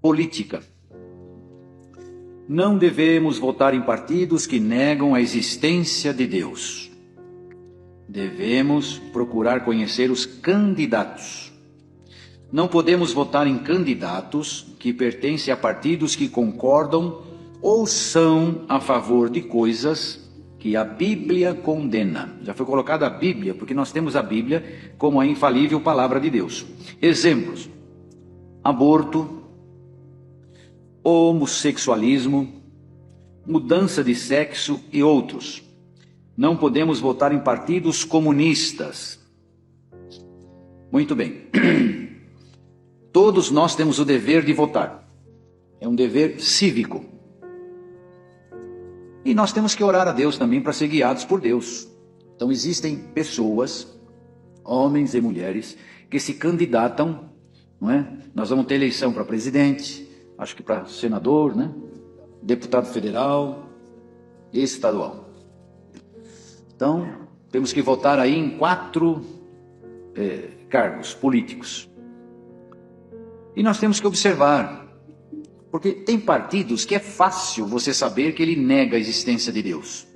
Política. Não devemos votar em partidos que negam a existência de Deus. Devemos procurar conhecer os candidatos. Não podemos votar em candidatos que pertencem a partidos que concordam ou são a favor de coisas que a Bíblia condena. Já foi colocada a Bíblia, porque nós temos a Bíblia como a infalível palavra de Deus. Exemplos: aborto, homossexualismo, mudança de sexo e outros. Não podemos votar em partidos comunistas. Muito bem. Todos nós temos o dever de votar. É um dever cívico. E nós temos que orar a Deus também para ser guiados por Deus. Então existem pessoas, homens e mulheres, que se candidatam, não é? Nós vamos ter eleição para presidente, acho que para senador, né? Deputado federal e estadual. Então, temos que votar aí em 4 cargos políticos. E nós temos que observar, porque tem partidos que é fácil você saber que ele nega a existência de Deus.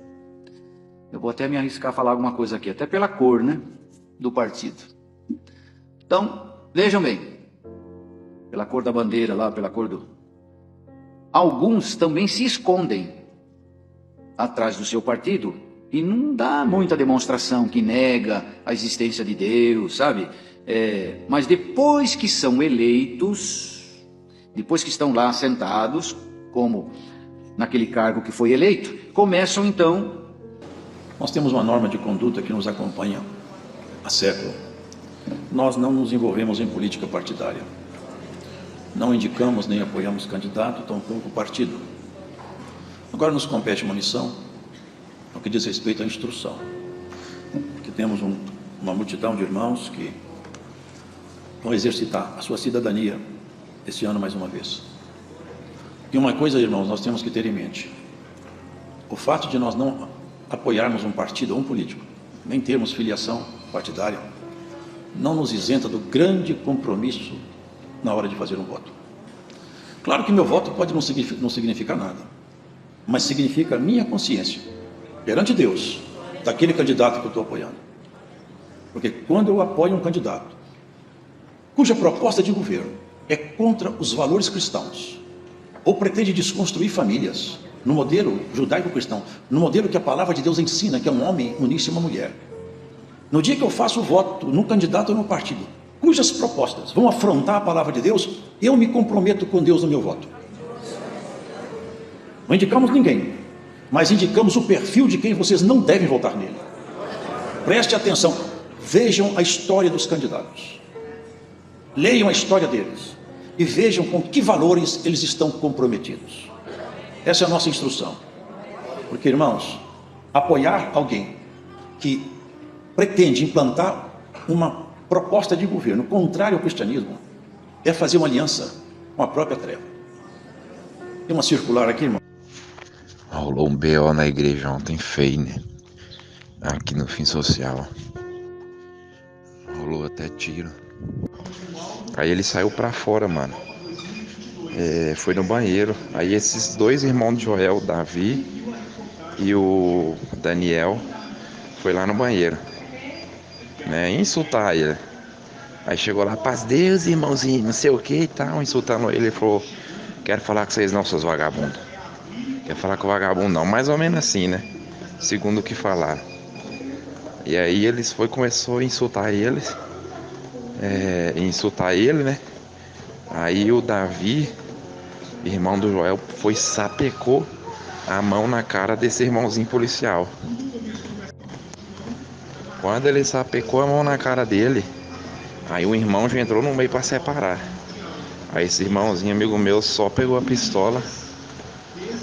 Eu vou até me arriscar a falar alguma coisa aqui, até pela cor, né, do partido. Então, vejam bem, pela cor da bandeira lá, pela cor do... Alguns também se escondem atrás do seu partido e não dá muita demonstração que nega a existência de Deus, sabe? Mas depois que são eleitos, depois que estão lá sentados, como naquele cargo que foi eleito, começam então... Nós temos uma norma de conduta que nos acompanha há séculos. Nós não nos envolvemos em política partidária. Não indicamos nem apoiamos candidato, tampouco partido. Agora nos compete uma missão, no que diz respeito à instrução. Que temos uma multidão de irmãos que vão exercitar a sua cidadania esse ano mais uma vez. E uma coisa, irmãos, nós temos que ter em mente. O fato de nós não apoiarmos um partido ou um político, nem termos filiação partidária, não nos isenta do grande compromisso na hora de fazer um voto. Claro que meu voto pode não significar nada, mas significa a minha consciência perante Deus daquele candidato que eu estou apoiando. Porque quando eu apoio um candidato cuja proposta de governo é contra os valores cristãos, ou pretende desconstruir famílias no modelo judaico-cristão, no modelo que a palavra de Deus ensina, que é um homem unir-se a uma mulher, no dia que eu faço o voto no candidato ou no partido cujas propostas vão afrontar a palavra de Deus, eu me comprometo com Deus no meu voto. Não indicamos ninguém, mas indicamos o perfil de quem vocês não devem votar nele. Preste atenção, vejam a história dos candidatos, leiam a história deles e vejam com que valores eles estão comprometidos. Essa é a nossa instrução. Porque, irmãos, apoiar alguém que pretende implantar uma proposta de governo contrária ao cristianismo é fazer uma aliança com a própria treva. Tem uma circular aqui, irmão. Rolou um BO na igreja ontem feio, né? Aqui no Fim Social. Rolou até tiro. Aí ele saiu pra fora, mano. Foi no banheiro. Aí esses 2 irmãos de Joel, o Davi e o Daniel, foi lá no banheiro, né, insultar ele. Aí chegou lá, paz Deus, irmãozinho, não sei o que e tal, insultando ele. Ele falou, quero falar com vocês não, seus vagabundos. Quer falar com o vagabundo não, mais ou menos assim, né, segundo o que falaram. E aí eles começou a insultar eles, né. Aí o Davi, irmão do Joel, sapecou a mão na cara desse irmãozinho policial. Quando ele sapecou a mão na cara dele, aí o irmão já entrou no meio para separar. Aí esse irmãozinho, amigo meu, só pegou a pistola,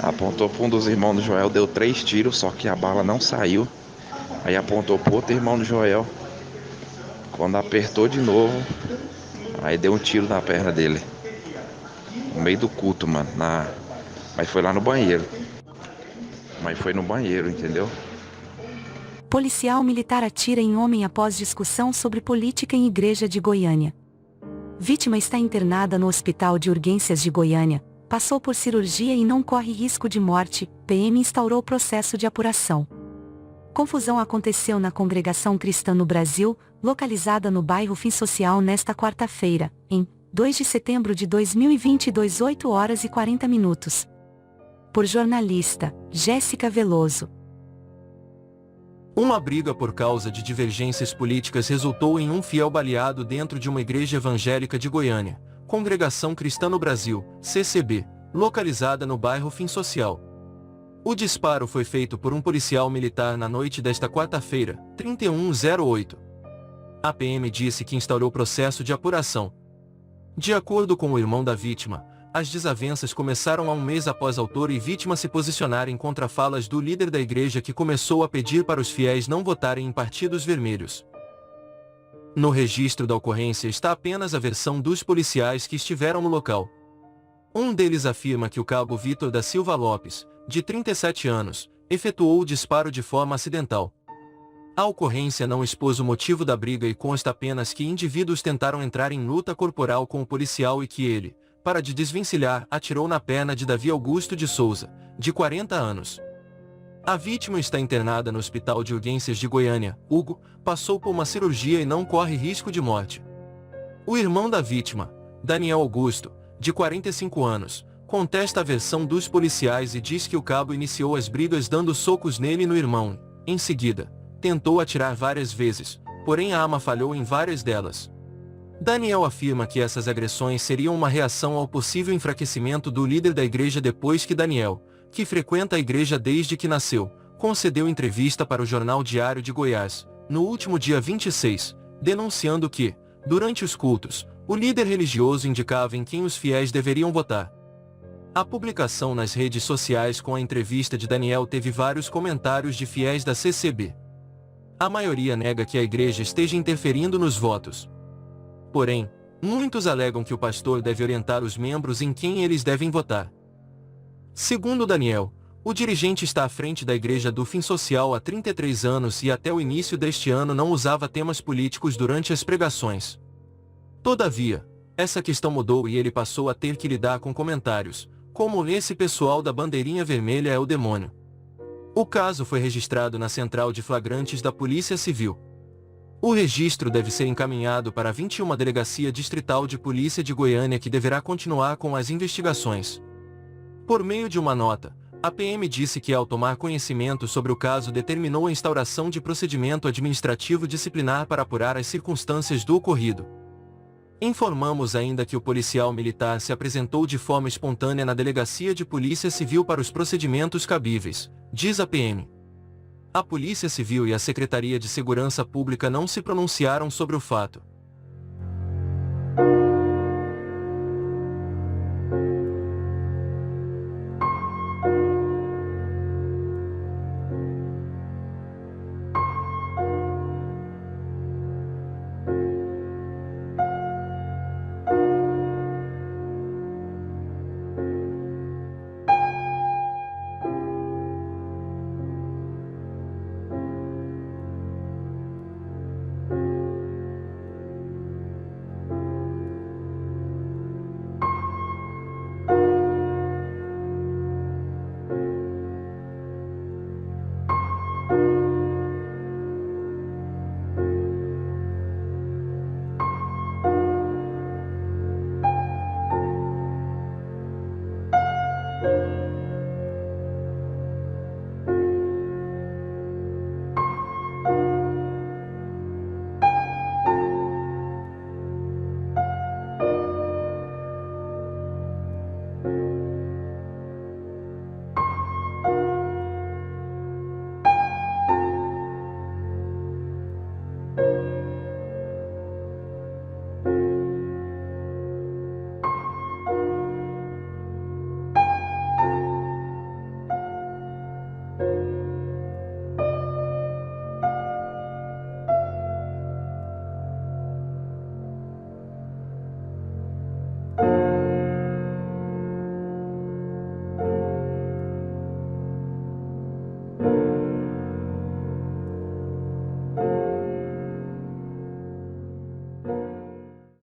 apontou para um dos irmãos do Joel, deu 3 tiros, só que a bala não saiu. Aí apontou para outro irmão do Joel. Quando apertou de novo, aí deu um tiro na perna dele. No meio do culto, mano. Mas foi lá no banheiro. Mas foi no banheiro, entendeu? Policial militar atira em homem após discussão sobre política em igreja de Goiânia. Vítima está internada no Hospital de Urgências de Goiânia, passou por cirurgia e não corre risco de morte, PM instaurou processo de apuração. Confusão aconteceu na Congregação Cristã no Brasil, localizada no bairro Fim Social nesta quarta-feira, em 2 de setembro de 2022, 8 horas e 40 minutos. Por jornalista, Jéssica Veloso. Uma briga por causa de divergências políticas resultou em um fiel baleado dentro de uma igreja evangélica de Goiânia, Congregação Cristã no Brasil, CCB, localizada no bairro Fim Social. O disparo foi feito por um policial militar na noite desta quarta-feira, 31/08. A PM disse que instaurou processo de apuração. De acordo com o irmão da vítima, as desavenças começaram há um mês após autor e vítima se posicionarem contra falas do líder da igreja que começou a pedir para os fiéis não votarem em partidos vermelhos. No registro da ocorrência está apenas a versão dos policiais que estiveram no local. Um deles afirma que o cabo Vitor da Silva Lopes, de 37 anos, efetuou o disparo de forma acidental. A ocorrência não expôs o motivo da briga e consta apenas que indivíduos tentaram entrar em luta corporal com o policial e que ele, para de desvencilhar, atirou na perna de Davi Augusto de Souza, de 40 anos. A vítima está internada no Hospital de Urgências de Goiânia. Hugo passou por uma cirurgia e não corre risco de morte. O irmão da vítima, Daniel Augusto, de 45 anos, contesta a versão dos policiais e diz que o cabo iniciou as brigas dando socos nele e no irmão. Em seguida, tentou atirar várias vezes, porém a arma falhou em várias delas. Daniel afirma que essas agressões seriam uma reação ao possível enfraquecimento do líder da igreja depois que Daniel, que frequenta a igreja desde que nasceu, concedeu entrevista para o Jornal Diário de Goiás, no último dia 26, denunciando que, durante os cultos, o líder religioso indicava em quem os fiéis deveriam votar. A publicação nas redes sociais com a entrevista de Daniel teve vários comentários de fiéis da CCB. A maioria nega que a igreja esteja interferindo nos votos. Porém, muitos alegam que o pastor deve orientar os membros em quem eles devem votar. Segundo Daniel, o dirigente está à frente da igreja do Fim Social há 33 anos e até o início deste ano não usava temas políticos durante as pregações. Todavia, essa questão mudou e ele passou a ter que lidar com comentários, como esse pessoal da bandeirinha vermelha é o demônio. O caso foi registrado na Central de Flagrantes da Polícia Civil. O registro deve ser encaminhado para a 21ª Delegacia Distrital de Polícia de Goiânia, que deverá continuar com as investigações. Por meio de uma nota, a PM disse que ao tomar conhecimento sobre o caso determinou a instauração de procedimento administrativo disciplinar para apurar as circunstâncias do ocorrido. Informamos ainda que o policial militar se apresentou de forma espontânea na Delegacia de Polícia Civil para os procedimentos cabíveis, diz a PM. A Polícia Civil e a Secretaria de Segurança Pública não se pronunciaram sobre o fato.